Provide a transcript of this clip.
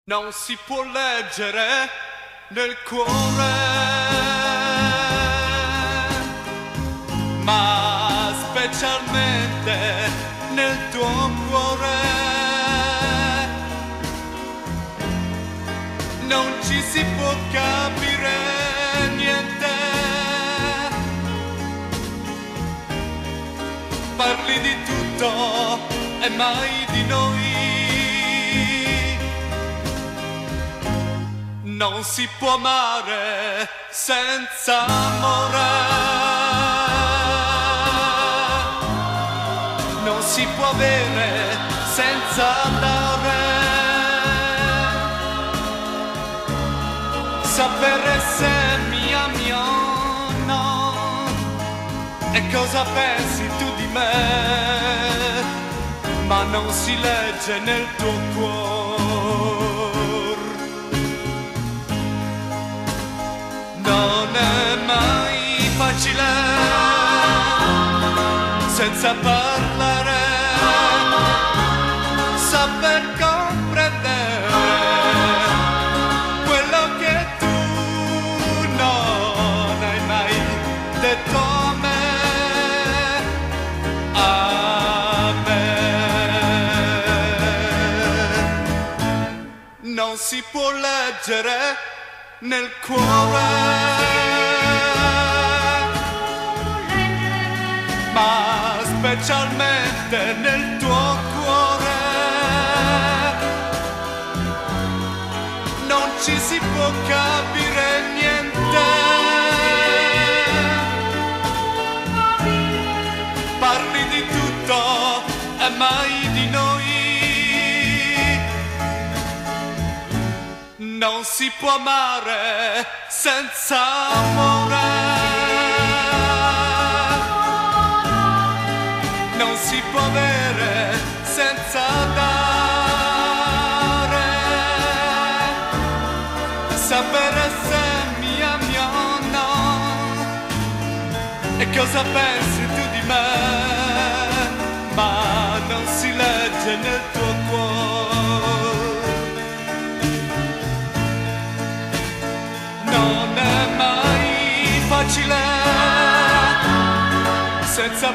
Non si può leggere nel cuore, ma specialmente nel tuo cuore. Non ci si può capire niente, parli di tutto e mai di noi. Non si può amare senza amore, non si può avere senza dare, sapere se mi ami o no e cosa pensi tu di me, ma non si legge nel tuo cuore. Non è mai facile senza parlare, saper comprendere quello che tu non hai mai detto a me. Non si può leggere nel cuore, ma specialmente nel tuo cuore. Non ci si può capire niente, parli di tutto e mai di noi. Non si può amare senza amore, non si può avere senza dare, sapere se mi ami o no e cosa pensi tu di me, ma non si legge nel tuo cuore. Non è mai facile senza